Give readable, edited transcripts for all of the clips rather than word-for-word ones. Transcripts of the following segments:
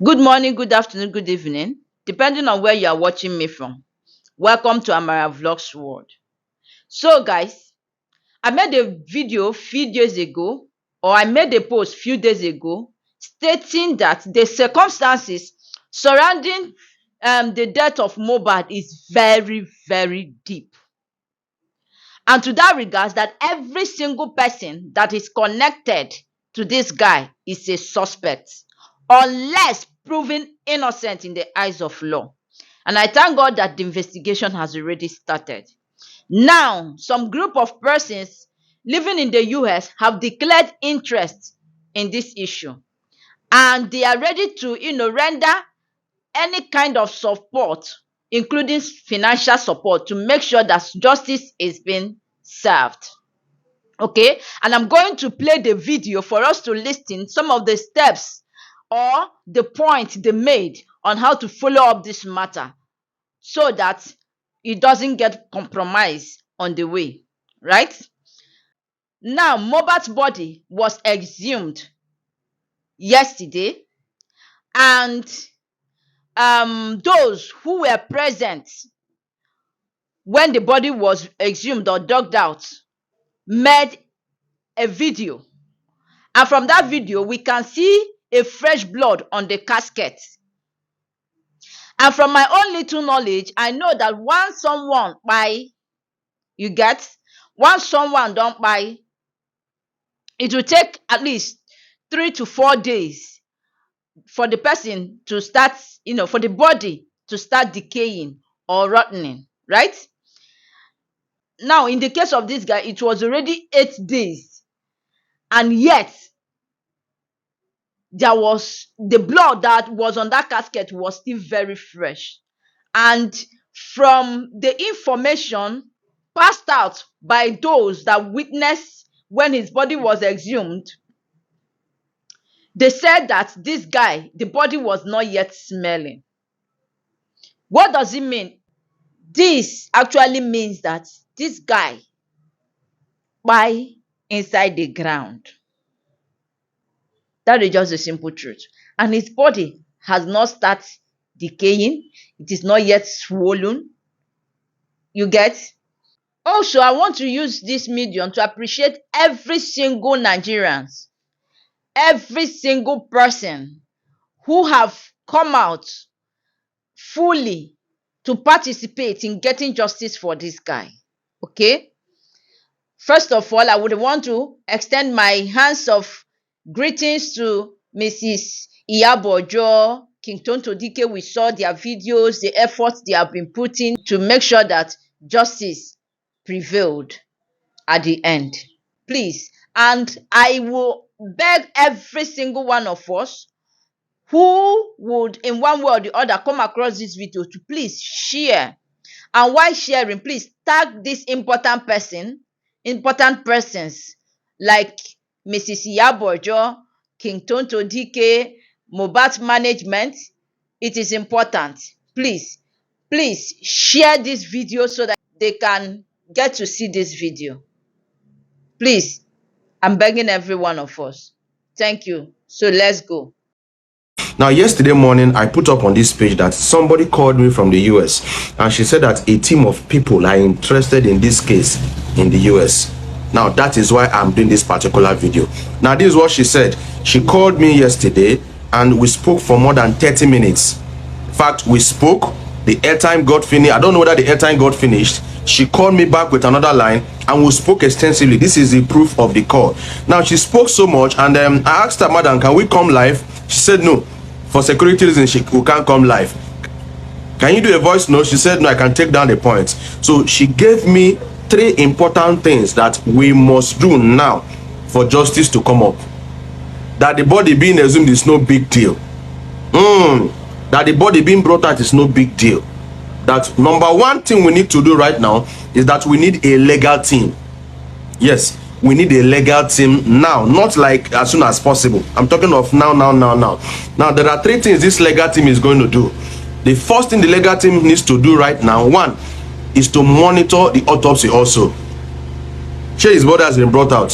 Good morning, good afternoon, good evening, depending on where you are watching me from. Welcome to Amara Vlogs World. So, guys, I made a video few days ago, or I made a post few days ago, stating that the circumstances surrounding the death of Mohbad is very, very deep. And to that regards, that every single person that is connected to this guy is a suspect, unless proven innocent in the eyes of law. And I thank God that the investigation has already started. Now, some group of persons living in the US have declared interest in this issue. And they are ready to, render any kind of support, including financial support, to make sure that justice is being served. Okay, and I'm going to play the video for us to listen some of the steps or the points they made on how to follow up this matter so that it doesn't get compromised on the way, right? Now, Mohbad's body was exhumed yesterday, and those who were present when the body was exhumed or dug out made a video. And from that video, we can see a fresh blood on the casket. And from my own little knowledge, I know that once someone buy, you get, once someone don't buy, it will take at least 3 to 4 days for the person to start, for the body to start decaying or rotting, right? Now, in the case of this guy, it was already 8 days, and yet there was the blood that was on that casket was still very fresh. And from the information passed out by those that witnessed when his body was exhumed, they said that this guy, the body was not yet smelling. What does it mean? This actually means that this guy by inside the ground. That is just the simple truth. And his body has not started decaying. It is not yet swollen. You get? Also, I want to use this medium to appreciate every single Nigerians, every single person who have come out fully to participate in getting justice for this guy. Okay? First of all, I would want to extend my hands of greetings to Mrs. Iyabojo, King Tonto Dike. We saw their videos, the efforts they have been putting to make sure that justice prevailed at the end. Please, and I will beg every single one of us who would in one way or the other come across this video to please share. And while sharing, please tag this important persons like Mrs. Iyabojo, King Tonto Dike, Mohbad management. It is important. Please share this video so that they can get to see this video. Please, I'm begging every one of us. Thank you. So let's go. Now, yesterday morning, I put up on this page that somebody called me from the US and she said that a team of people are interested in this case in the US. Now, that is why I'm doing this particular video. Now, this is what she said. She called me yesterday and we spoke for more than 30 minutes. In fact, we spoke, the airtime got finished. I don't know whether the airtime got finished. She called me back with another line and we spoke extensively. This is the proof of the call. Now, she spoke so much and I asked her, Madam, can we come live? She said no. For security reasons, we can't come live. Can you do a voice note? She said no, I can take down the points. So she gave me 3 important things that we must do now for justice to come up. That the body being exhumed is no big deal. That the body being brought out is no big deal. That number one thing we need to do right now is that we need a legal team. Yes, we need a legal team now, not like as soon as possible. I'm talking of now. Now, there are 3 things this legal team is going to do. The first thing the legal team needs to do right now, 1, is to monitor the autopsy also. His body has been brought out.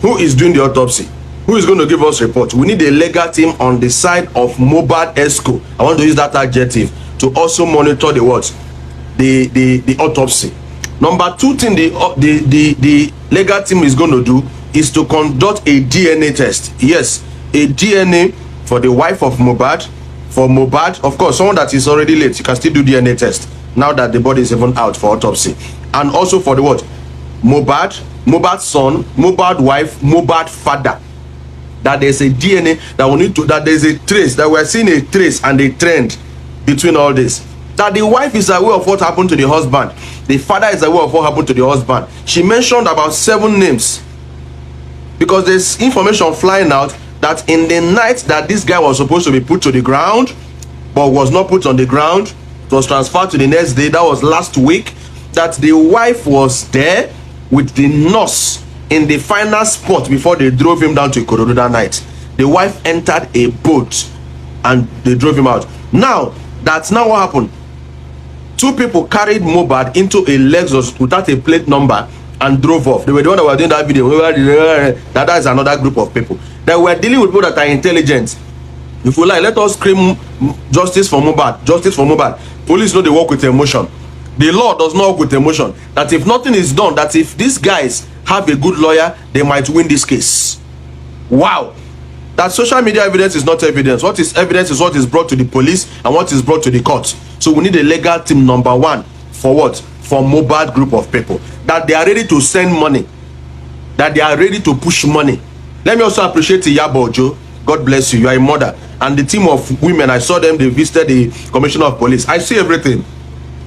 Who is doing the autopsy? Who is going to give us report? We need a legal team on the side of Mohbad ESCO. I want to use that adjective to also monitor the what? The autopsy. Number two thing the legal team is going to do is to conduct a DNA test. Yes, a DNA for the wife of Mohbad. For Mohbad, of course, someone that is already late, you can still do DNA test now that the body is even out for autopsy. And also for the what? Mohbad's son, Mohbad wife, Mohbad father. That there's a DNA that we need to, that there's a trace, that we're seeing a trace and a trend between all this. That the wife is aware of what happened to the husband. The father is aware of what happened to the husband. She mentioned about 7 names. Because there's information flying out that in the night that this guy was supposed to be put to the ground, but was not put on the ground, it was transferred to the next day, that was last week, that the wife was there with the nurse in the final spot before they drove him down to Ikorodu that night. The wife entered a boat and they drove him out. Now, that's not what happened. 2 people carried Mohbad into a Lexus without a plate number and drove off. They were the one that were doing that video. That is another group of people. They were dealing with people that are intelligent. If we like, let us scream justice for Mohbad, justice for Mohbad. Police know they work with emotion. The law does not work with emotion. That if nothing is done, that if these guys have a good lawyer, they might win this case. Wow. That social media evidence is not evidence. What is evidence is what is brought to the police and what is brought to the court. So we need a legal team, number 1, for what? For Mohbad group of people. That they are ready to send money. That they are ready to push money. Let me also appreciate Iyabo Ojo. God bless you. You are a mother. And the team of women, I saw them, they visited the Commissioner of Police. I see everything.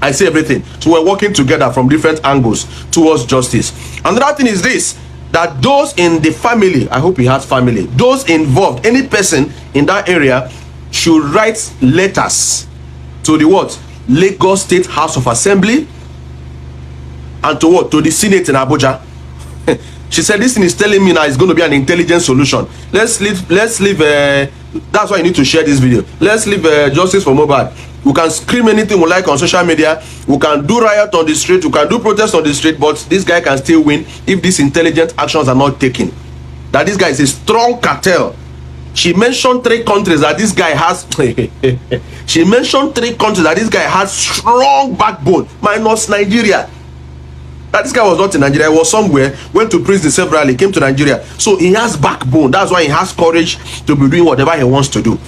I see everything. So we're working together from different angles towards justice. Another thing is this, that those in the family, I hope he has family, those involved, any person in that area should write letters to the what? Lagos State House of Assembly and to what? To the Senate in Abuja. She said this thing is telling me now it's going to be an intelligent solution. Let's leave that's why you need to share this video. Let's leave justice for Mohbad. We can scream anything we like on social media. We can do riot on the street. We can do protest on the street. But this guy can still win if these intelligent actions are not taken. That this guy is a strong cartel. She mentioned 3 countries that this guy has. She mentioned 3 countries that this guy has strong backbone, minus Nigeria. That this guy was not in Nigeria, he was somewhere, went to prison severally, came to Nigeria. So he has backbone. That's why he has courage to be doing whatever he wants to do.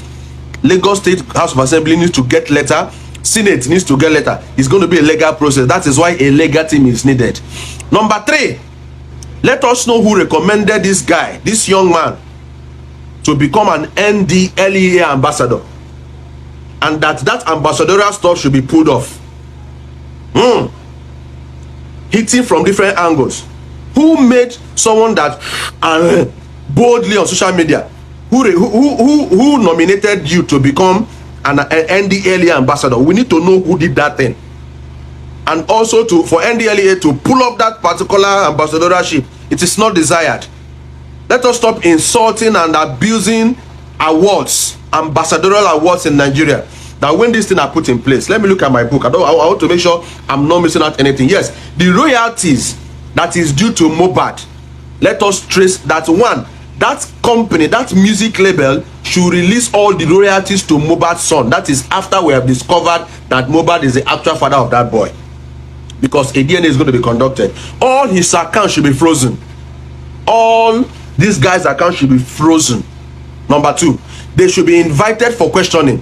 Lagos State House of Assembly needs to get letter. Senate needs to get letter. It's going to be a legal process. That is why a legal team is needed. Number 3, let us know who recommended this guy, this young man, to become an NDLEA ambassador. And that ambassadorial stuff should be pulled off. Hitting from different angles. Who made someone that boldly on social media? Who nominated you to become an NDLEA ambassador? We need to know who did that thing. And also for NDLEA to pull up that particular ambassadorship, it is not desired. Let us stop insulting and abusing awards, ambassadorial awards in Nigeria. That when this thing are put in place, let me look at my book. I want to make sure I'm not missing out anything. Yes, the royalties that is due to Mohbad, let us trace that one. That company, that music label should release all the royalties to Mohbad's son. That is after we have discovered that Mohbad is the actual father of that boy. Because a DNA is going to be conducted. All his accounts should be frozen. All these guys' accounts should be frozen. Number 2, they should be invited for questioning.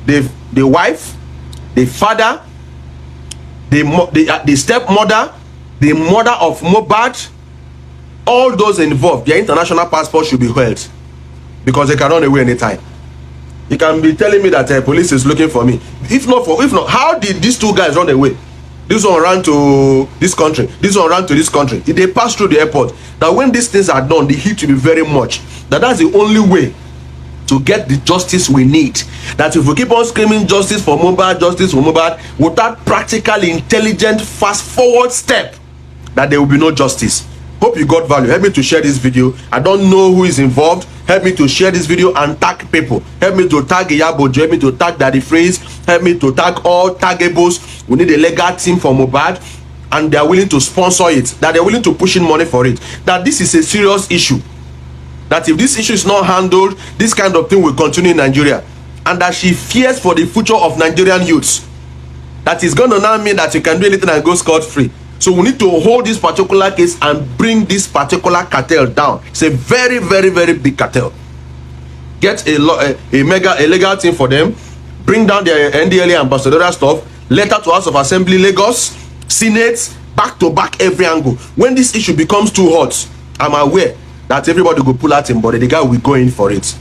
The wife, the father, the stepmother, the mother of Mohbad, all those involved, their international passport should be held, because they can run away anytime. You can be telling me that police is looking for me. If not, how did these 2 guys run away? This one ran to this country, this one ran to this country. If they pass through the airport, that when these things are done, the heat will be very much. That's the only way to get the justice we need. That if we keep on screaming justice for Mohbad, without practical, intelligent, fast forward step, that there will be no justice. Hope you got value. Help me to share this video. I don't know who is involved. Help me to share this video and tag people. Help me to tag Iyabo, help me to tag Daddy Freeze, help me to tag all taggables. We need a legal team for Mohbad, and they are willing to sponsor it, that they are willing to push in money for it, that this is a serious issue. that if this issue is not handled, this kind of thing will continue in Nigeria, and that she fears for the future of Nigerian youths. That is going to now mean that you can do anything and go scot-free. So we need to hold this particular case and bring this particular cartel down. It's a very, very, very big cartel. Get a legal team for them, bring down their NDLA ambassadorial stuff, letter to House of Assembly, Lagos, Senate, back to back every angle. When this issue becomes too hot, I'm aware that everybody will pull out him, but the guy will go in for it.